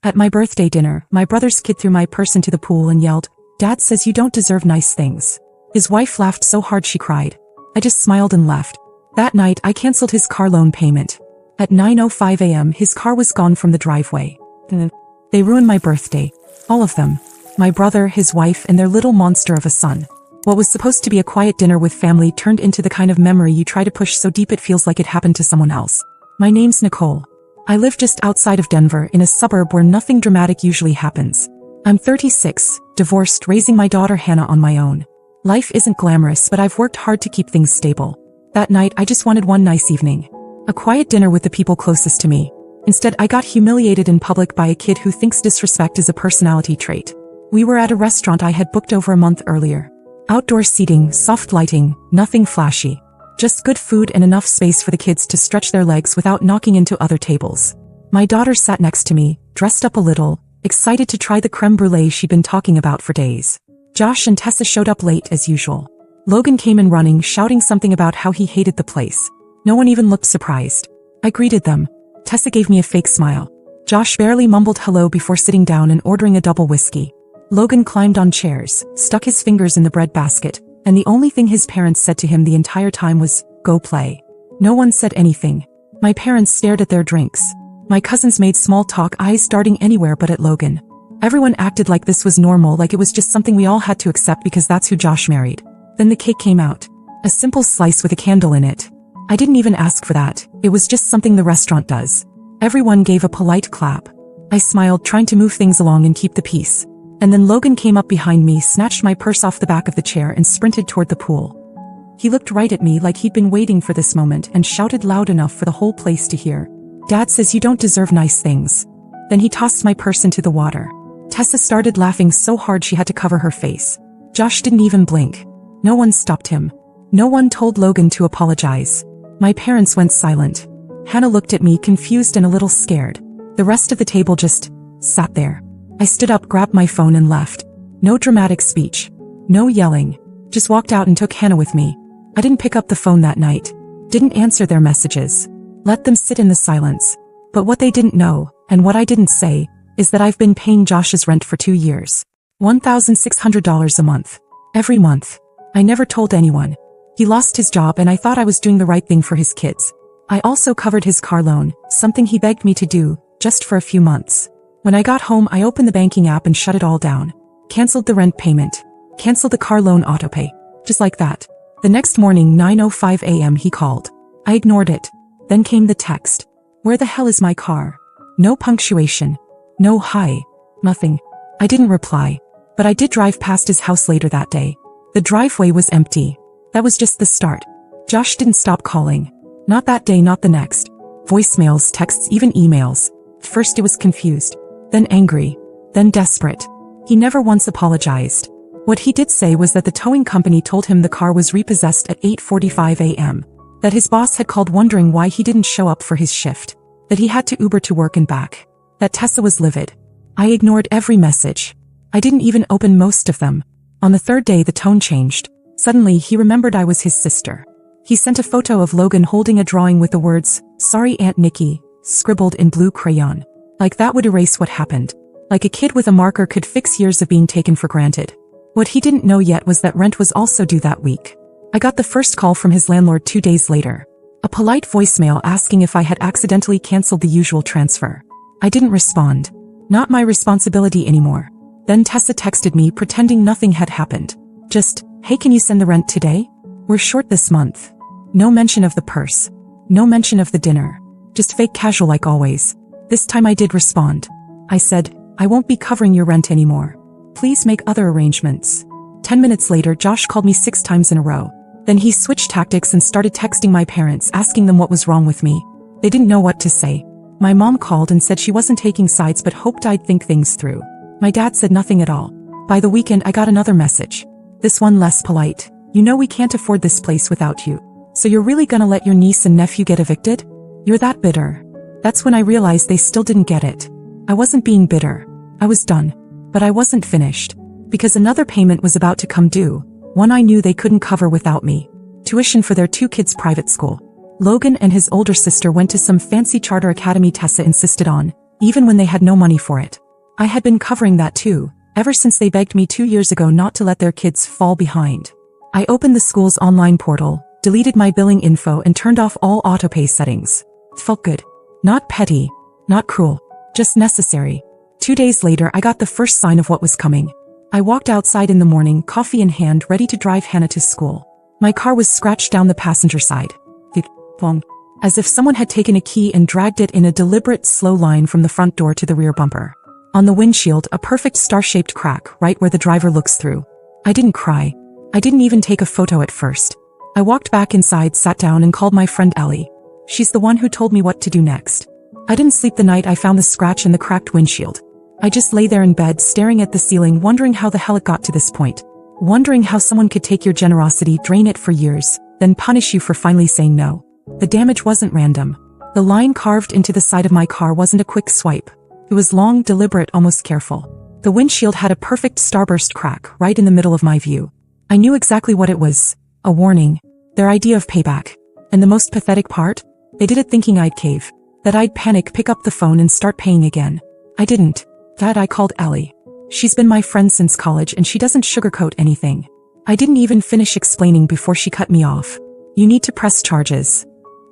At my birthday dinner, my brother's kid threw my purse into the pool and yelled, "Dad says you don't deserve nice things." His wife laughed so hard she cried. I just smiled and left. That night I canceled his car loan payment. At 9:05 a.m. his car was gone from the driveway. They ruined my birthday. All of them. My brother, his wife, and their little monster of a son. What was supposed to be a quiet dinner with family turned into the kind of memory you try to push so deep it feels like it happened to someone else. My name's Nicole. I live just outside of Denver in a suburb where nothing dramatic usually happens. I'm 36, divorced, raising my daughter Hannah on my own. Life isn't glamorous, but I've worked hard to keep things stable. That night I just wanted one nice evening. A quiet dinner with the people closest to me. Instead I got humiliated in public by a kid who thinks disrespect is a personality trait. We were at a restaurant I had booked over a month earlier. Outdoor seating, soft lighting, nothing flashy. Just good food and enough space for the kids to stretch their legs without knocking into other tables. My daughter sat next to me, dressed up a little, excited to try the creme brulee she'd been talking about for days. Josh and Tessa showed up late as usual. Logan came in running, shouting something about how he hated the place. No one even looked surprised. I greeted them. Tessa gave me a fake smile. Josh barely mumbled hello before sitting down and ordering a double whiskey. Logan climbed on chairs, stuck his fingers in the bread basket, and the only thing his parents said to him the entire time was, "Go play." No one said anything. My parents stared at their drinks. My cousins made small talk, eyes darting anywhere but at Logan. Everyone acted like this was normal, like it was just something we all had to accept because that's who Josh married. Then the cake came out. A simple slice with a candle in it. I didn't even ask for that, it was just something the restaurant does. Everyone gave a polite clap. I smiled, trying to move things along and keep the peace. And then Logan came up behind me, snatched my purse off the back of the chair and sprinted toward the pool. He looked right at me like he'd been waiting for this moment and shouted loud enough for the whole place to hear. "Dad says you don't deserve nice things." Then he tossed my purse into the water. Tessa started laughing so hard she had to cover her face. Josh didn't even blink. No one stopped him. No one told Logan to apologize. My parents went silent. Hannah looked at me, confused and a little scared. The rest of the table just sat there. I stood up, grabbed my phone and left. No dramatic speech. No yelling. Just walked out and took Hannah with me. I didn't pick up the phone that night. Didn't answer their messages. Let them sit in the silence. But what they didn't know, and what I didn't say, is that I've been paying Josh's rent for 2 years. $1,600 a month. Every month. I never told anyone. He lost his job and I thought I was doing the right thing for his kids. I also covered his car loan, something he begged me to do, just for a few months. When I got home I opened the banking app and shut it all down. Cancelled the rent payment. Cancelled the car loan autopay. Just like that. The next morning, 9:05 a.m. he called. I ignored it. Then came the text. "Where the hell is my car?" No punctuation. No hi. Nothing. I didn't reply. But I did drive past his house later that day. The driveway was empty. That was just the start. Josh didn't stop calling. Not that day, not the next. Voicemails, texts, even emails. First it was confused. Then angry. Then desperate. He never once apologized. What he did say was that the towing company told him the car was repossessed at 8:45 a.m. That his boss had called wondering why he didn't show up for his shift. That he had to Uber to work and back. That Tessa was livid. I ignored every message. I didn't even open most of them. On the third day the tone changed. Suddenly he remembered I was his sister. He sent a photo of Logan holding a drawing with the words, "Sorry Aunt Nikki," scribbled in blue crayon. Like that would erase what happened. Like a kid with a marker could fix years of being taken for granted. What he didn't know yet was that rent was also due that week. I got the first call from his landlord 2 days later. A polite voicemail asking if I had accidentally canceled the usual transfer. I didn't respond. Not my responsibility anymore. Then Tessa texted me pretending nothing had happened. Just, "Hey, can you send the rent today? We're short this month." No mention of the purse. No mention of the dinner. Just fake casual like always. This time I did respond. I said, "I won't be covering your rent anymore. Please make other arrangements." 10 minutes later Josh called me 6 times in a row. Then he switched tactics and started texting my parents asking them what was wrong with me. They didn't know what to say. My mom called and said she wasn't taking sides but hoped I'd think things through. My dad said nothing at all. By the weekend I got another message. This one less polite. "You know we can't afford this place without you. So you're really gonna let your niece and nephew get evicted? You're that bitter." That's when I realized they still didn't get it. I wasn't being bitter. I was done. But I wasn't finished. Because another payment was about to come due. One I knew they couldn't cover without me. Tuition for their 2 kids' private school. Logan and his older sister went to some fancy charter academy Tessa insisted on, even when they had no money for it. I had been covering that too, ever since they begged me 2 years ago not to let their kids fall behind. I opened the school's online portal, deleted my billing info and turned off all autopay settings. It felt good. Not petty, not cruel, just necessary. 2 days later I got the first sign of what was coming. I walked outside in the morning, coffee in hand, ready to drive Hannah to school. My car was scratched down the passenger side. Bong. As if someone had taken a key and dragged it in a deliberate slow line from the front door to the rear bumper. On the windshield, a perfect star-shaped crack right where the driver looks through. I didn't cry. I didn't even take a photo at first. I walked back inside, sat down and called my friend Ellie. She's the one who told me what to do next. I didn't sleep the night I found the scratch in the cracked windshield. I just lay there in bed staring at the ceiling, wondering how the hell it got to this point. Wondering how someone could take your generosity, drain it for years, then punish you for finally saying no. The damage wasn't random. The line carved into the side of my car wasn't a quick swipe. It was long, deliberate, almost careful. The windshield had a perfect starburst crack right in the middle of my view. I knew exactly what it was. A warning. Their idea of payback. And the most pathetic part? They did it thinking I'd cave. That I'd panic, pick up the phone and start paying again. I didn't. That I called Ellie. She's been my friend since college and she doesn't sugarcoat anything. I didn't even finish explaining before she cut me off. You need to press charges.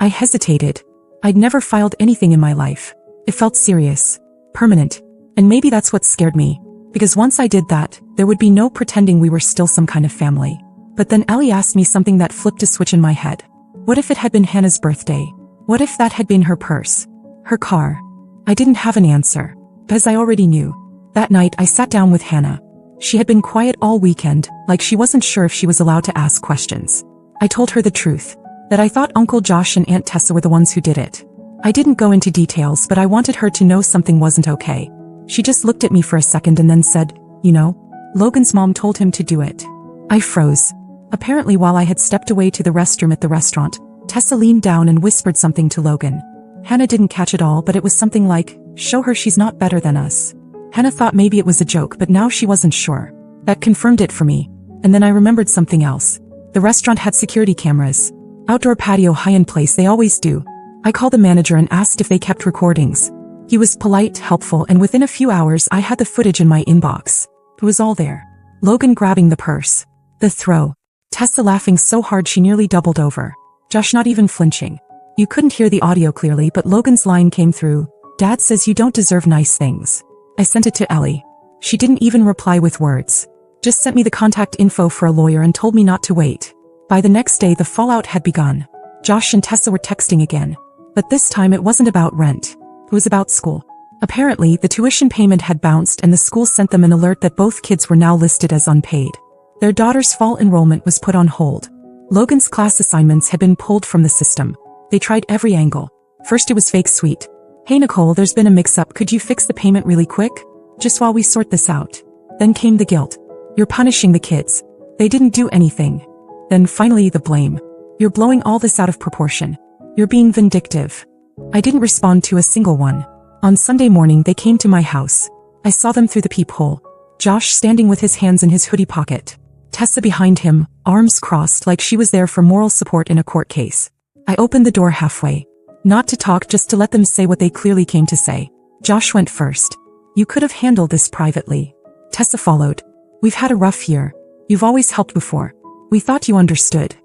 I hesitated. I'd never filed anything in my life. It felt serious. Permanent. And maybe that's what scared me. Because once I did that, there would be no pretending we were still some kind of family. But then Ellie asked me something that flipped a switch in my head. What if it had been Hannah's birthday? What if that had been her purse? Her car? I didn't have an answer. Because I already knew. That night I sat down with Hannah. She had been quiet all weekend, like she wasn't sure if she was allowed to ask questions. I told her the truth. That I thought Uncle Josh and Aunt Tessa were the ones who did it. I didn't go into details, but I wanted her to know something wasn't okay. She just looked at me for a second and then said, you know, Logan's mom told him to do it. I froze. Apparently while I had stepped away to the restroom at the restaurant, Tessa leaned down and whispered something to Logan. Hannah didn't catch it all, but it was something like, show her she's not better than us. Hannah thought maybe it was a joke, but now she wasn't sure. That confirmed it for me. And then I remembered something else. The restaurant had security cameras. Outdoor patio high-end place, they always do. I called the manager and asked if they kept recordings. He was polite, helpful, and within a few hours I had the footage in my inbox. It was all there. Logan grabbing the purse. The throw. Tessa laughing so hard she nearly doubled over. Josh not even flinching. You couldn't hear the audio clearly, but Logan's line came through. Dad says you don't deserve nice things. I sent it to Ellie. She didn't even reply with words. Just sent me the contact info for a lawyer and told me not to wait. By the next day the fallout had begun. Josh and Tessa were texting again. But this time it wasn't about rent. It was about school. Apparently, the tuition payment had bounced and the school sent them an alert that both kids were now listed as unpaid. Their daughter's fall enrollment was put on hold. Logan's class assignments had been pulled from the system. They tried every angle. First it was fake sweet. Hey Nicole, there's been a mix-up, could you fix the payment really quick? Just while we sort this out. Then came the guilt. You're punishing the kids. They didn't do anything. Then finally the blame. You're blowing all this out of proportion. You're being vindictive. I didn't respond to a single one. On Sunday morning they came to my house. I saw them through the peephole. Josh standing with his hands in his hoodie pocket. Tessa behind him, arms crossed like she was there for moral support in a court case. I opened the door halfway. Not to talk, just to let them say what they clearly came to say. Josh went first. You could have handled this privately. Tessa followed. We've had a rough year. You've always helped before. We thought you understood.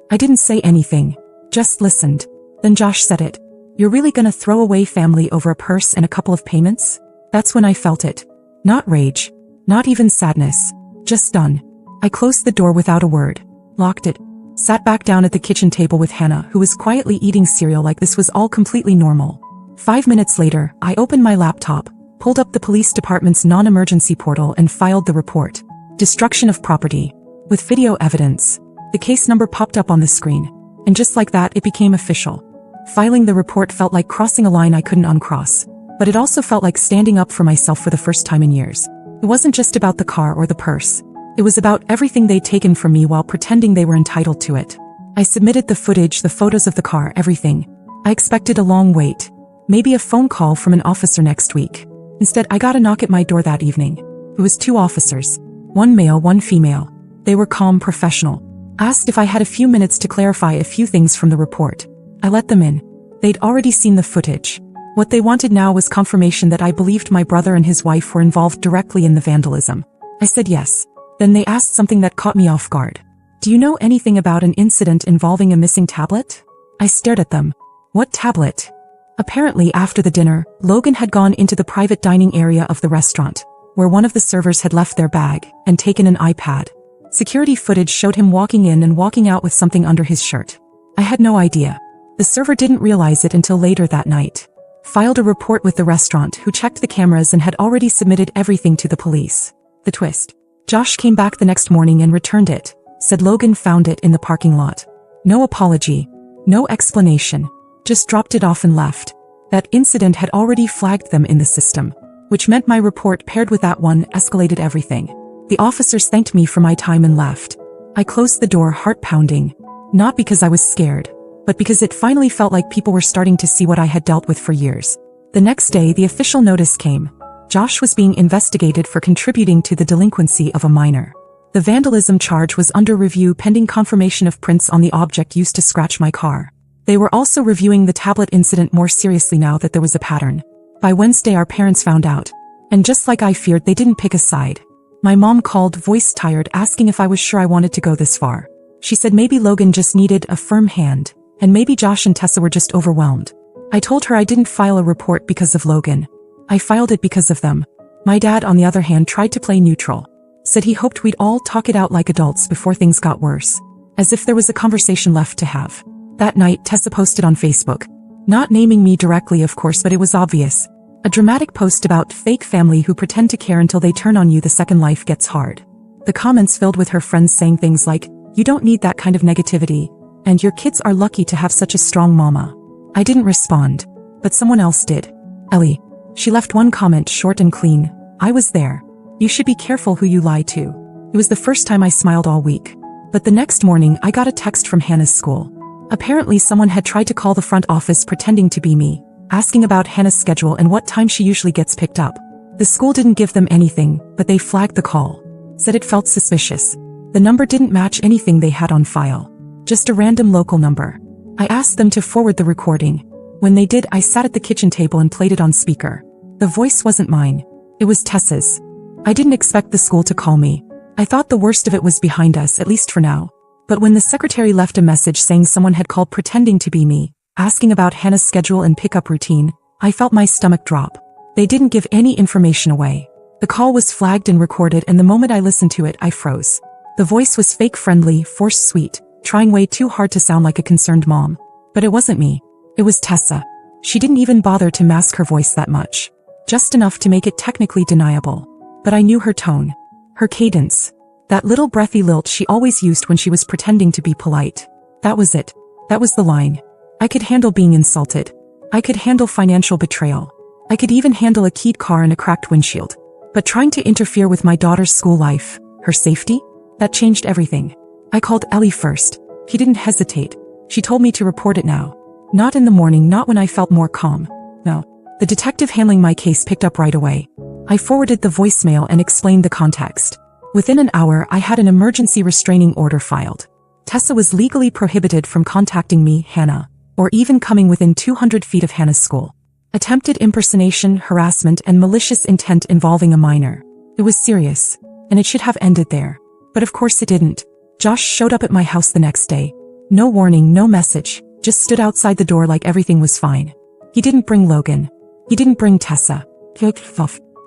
I didn't say anything. Just listened. Then Josh said it. You're really gonna throw away family over a purse and a couple of payments? That's when I felt it. Not rage. Not even sadness. Just done. I closed the door without a word. Locked it. Sat back down at the kitchen table with Hannah, who was quietly eating cereal like this was all completely normal. 5 minutes later, I opened my laptop, pulled up the police department's non-emergency portal and filed the report. Destruction of property. With video evidence. The case number popped up on the screen. And just like that, it became official. Filing the report felt like crossing a line I couldn't uncross. But it also felt like standing up for myself for the first time in years. It wasn't just about the car or the purse. It was about everything they'd taken from me while pretending they were entitled to it. I submitted the footage, the photos of the car, everything. I expected a long wait. Maybe a phone call from an officer next week. Instead, I got a knock at my door that evening. It was 2 officers. 1 male, 1 female. They were calm, professional. Asked if I had a few minutes to clarify a few things from the report. I let them in. They'd already seen the footage. What they wanted now was confirmation that I believed my brother and his wife were involved directly in the vandalism. I said yes. Then they asked something that caught me off guard. Do you know anything about an incident involving a missing tablet? I stared at them. What tablet? Apparently, after the dinner, Logan had gone into the private dining area of the restaurant, where one of the servers had left their bag and taken an iPad. Security footage showed him walking in and walking out with something under his shirt. I had no idea. The server didn't realize it until later that night. Filed a report with the restaurant, who checked the cameras and had already submitted everything to the police. The twist. Josh came back the next morning and returned it. Said Logan found it in the parking lot. No apology. No explanation. Just dropped it off and left. That incident had already flagged them in the system, which meant my report paired with that one escalated everything. The officers thanked me for my time and left. I closed the door, heart pounding. Not because I was scared, but because it finally felt like people were starting to see what I had dealt with for years. The next day, the official notice came. Josh was being investigated for contributing to the delinquency of a minor. The vandalism charge was under review pending confirmation of prints on the object used to scratch my car. They were also reviewing the tablet incident more seriously now that there was a pattern. By Wednesday, our parents found out. And just like I feared, they didn't pick a side. My mom called, voice tired, asking if I was sure I wanted to go this far. She said maybe Logan just needed a firm hand, and maybe Josh and Tessa were just overwhelmed. I told her I didn't file a report because of Logan. I filed it because of them. My dad, on the other hand, tried to play neutral. Said he hoped we'd all talk it out like adults before things got worse. As if there was a conversation left to have. That night, Tessa posted on Facebook. Not naming me directly, of course, but it was obvious. A dramatic post about fake family who pretend to care until they turn on you the second life gets hard. The comments filled with her friends saying things like, "You don't need that kind of negativity," and "Your kids are lucky to have such a strong mama." I didn't respond, but someone else did. Ellie. She left one comment, short and clean. "I was there. You should be careful who you lie to." It was the first time I smiled all week. But the next morning, I got a text from Hannah's school. Apparently someone had tried to call the front office pretending to be me, asking about Hannah's schedule and what time she usually gets picked up. The school didn't give them anything, but they flagged the call. Said it felt suspicious. The number didn't match anything they had on file. Just a random local number. I asked them to forward the recording. When they did, I sat at the kitchen table and played it on speaker. The voice wasn't mine. It was Tessa's. I didn't expect the school to call me. I thought the worst of it was behind us, at least for now. But when the secretary left a message saying someone had called pretending to be me, asking about Hannah's schedule and pickup routine, I felt my stomach drop. They didn't give any information away. The call was flagged and recorded, and the moment I listened to it, I froze. The voice was fake friendly, forced sweet, trying way too hard to sound like a concerned mom. But it wasn't me. It was Tessa. She didn't even bother to mask her voice that much. Just enough to make it technically deniable. But I knew her tone. Her cadence. That little breathy lilt she always used when she was pretending to be polite. That was it. That was the line. I could handle being insulted. I could handle financial betrayal. I could even handle a keyed car and a cracked windshield. But trying to interfere with my daughter's school life, her safety? That changed everything. I called Ellie first. She didn't hesitate. She told me to report it now. Not in the morning, not when I felt more calm. No. The detective handling my case picked up right away. I forwarded the voicemail and explained the context. Within an hour, I had an emergency restraining order filed. Tessa was legally prohibited from contacting me, Hannah, or even coming within 200 feet of Hannah's school. Attempted impersonation, harassment, and malicious intent involving a minor. It was serious, and it should have ended there. But of course it didn't. Josh showed up at my house the next day. No warning, no message, just stood outside the door like everything was fine. He didn't bring Logan. He didn't bring Tessa.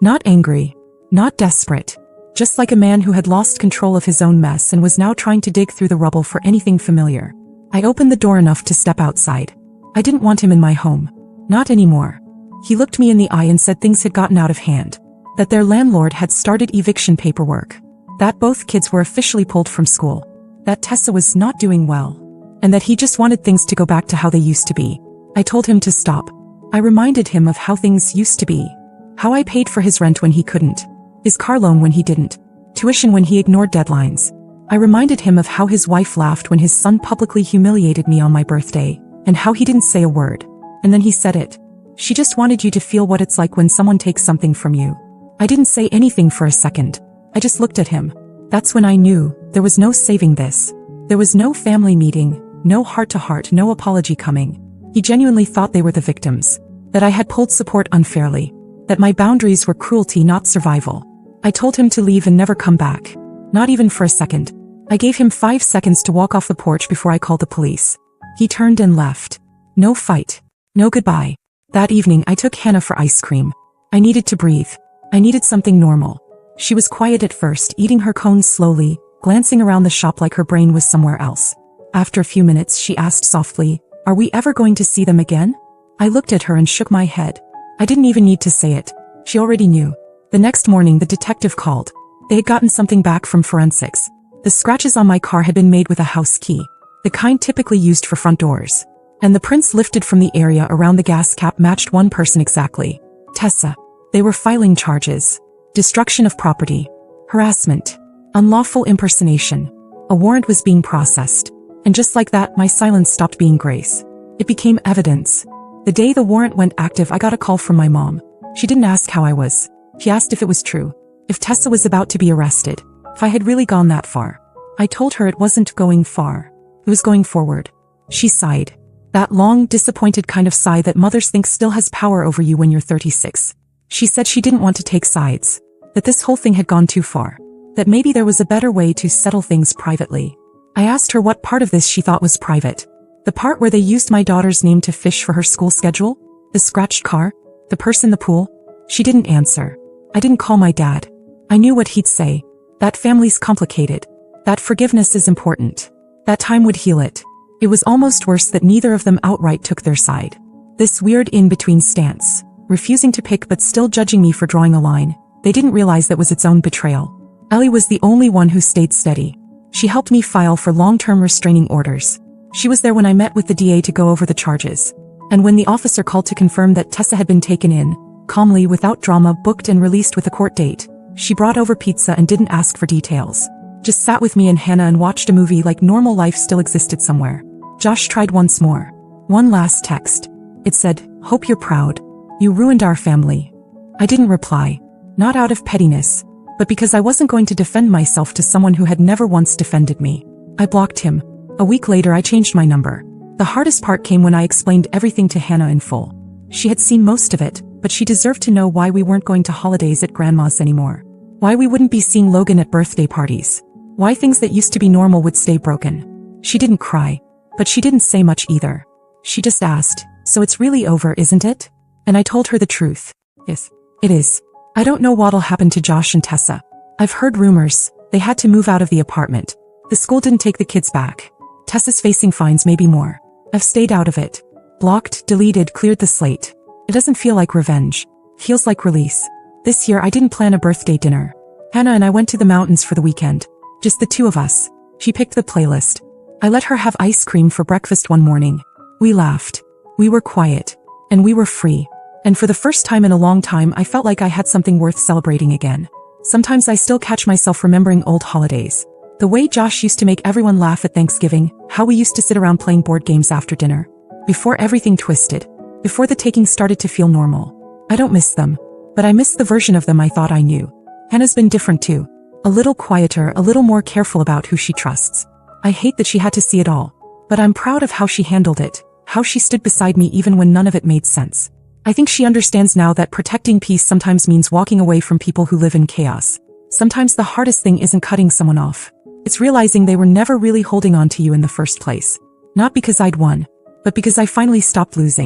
Not angry. Not desperate. Just like a man who had lost control of his own mess and was now trying to dig through the rubble for anything familiar. I opened the door enough to step outside. I didn't want him in my home. Not anymore. He looked me in the eye and said things had gotten out of hand. That their landlord had started eviction paperwork. That both kids were officially pulled from school. That Tessa was not doing well. And that he just wanted things to go back to how they used to be. I told him to stop. I reminded him of how things used to be. How I paid for his rent when he couldn't. His car loan when he didn't. Tuition when he ignored deadlines. I reminded him of how his wife laughed when his son publicly humiliated me on my birthday, and how he didn't say a word. And then he said it. She just wanted you to feel what it's like when someone takes something from you. I didn't say anything for a second. I just looked at him. That's when I knew there was no saving this. There was no family meeting, no heart-to-heart, no apology coming. He genuinely thought they were the victims. that I had pulled support unfairly, that my boundaries were cruelty, not survival. I told him to leave and never come back. Not even for a second. I gave him 5 seconds to walk off the porch before I called the police. He turned and left. No fight. No goodbye. That evening I took Hannah for ice cream. I needed to breathe. I needed something normal. She was quiet at first, eating her cones slowly, glancing around the shop like her brain was somewhere else. After a few minutes she asked softly, "Are we ever going to see them again?" I looked at her and shook my head. I didn't even need to say it. She already knew. The next morning the detective called. They had gotten something back from forensics. The scratches on my car had been made with a house key, the kind typically used for front doors. And the prints lifted from the area around the gas cap matched one person exactly. Tessa. They were filing charges. Destruction of property. Harassment. Unlawful impersonation. A warrant was being processed. And just like that, my silence stopped being grace. It became evidence. The day the warrant went active, I got a call from my mom. She didn't ask how I was. She asked if it was true. If Tessa was about to be arrested. If I had really gone that far. I told her it wasn't going far. It was going forward. She sighed. That long, disappointed kind of sigh that mothers think still has power over you when you're 36. She said she didn't want to take sides. That this whole thing had gone too far. That maybe there was a better way to settle things privately. I asked her what part of this she thought was private. The part where they used my daughter's name to fish for her school schedule? The scratched car? The purse in the pool? She didn't answer. I didn't call my dad. I knew what he'd say. That family's complicated. That forgiveness is important. That time would heal it. It was almost worse that neither of them outright took their side. This weird in-between stance, refusing to pick but still judging me for drawing a line. They didn't realize that was its own betrayal. Ellie was the only one who stayed steady. She helped me file for long-term restraining orders. She was there when I met with the DA to go over the charges. And when the officer called to confirm that Tessa had been taken in, calmly, without drama, booked and released with a court date, she brought over pizza and didn't ask for details. Just sat with me and Hannah and watched a movie like normal life still existed somewhere. Josh tried once more. One last text. It said, "Hope you're proud. You ruined our family." I didn't reply. Not out of pettiness, but because I wasn't going to defend myself to someone who had never once defended me. I blocked him. A week later I changed my number. The hardest part came when I explained everything to Hannah in full. She had seen most of it, but she deserved to know why we weren't going to holidays at Grandma's anymore. Why we wouldn't be seeing Logan at birthday parties. Why things that used to be normal would stay broken. She didn't cry, but she didn't say much either. She just asked, "So it's really over, isn't it?" And I told her the truth. Yes, it is. I don't know what'll happen to Josh and Tessa. I've heard rumors. They had to move out of the apartment. The school didn't take the kids back. Tessa's facing fines, maybe more. I've stayed out of it. Blocked, deleted, cleared the slate. It doesn't feel like revenge. Feels like release. This year I didn't plan a birthday dinner. Hannah and I went to the mountains for the weekend. Just the two of us. She picked the playlist. I let her have ice cream for breakfast one morning. We laughed. We were quiet. And we were free. And for the first time in a long time I felt like I had something worth celebrating again. Sometimes I still catch myself remembering old holidays. The way Josh used to make everyone laugh at Thanksgiving, how we used to sit around playing board games after dinner. Before everything twisted. Before the taking started to feel normal. I don't miss them. But I miss the version of them I thought I knew. Hannah's been different too. A little quieter, a little more careful about who she trusts. I hate that she had to see it all. But I'm proud of how she handled it. How she stood beside me even when none of it made sense. I think she understands now that protecting peace sometimes means walking away from people who live in chaos. Sometimes the hardest thing isn't cutting someone off. It's realizing they were never really holding on to you in the first place. Not because I'd won, but because I finally stopped losing.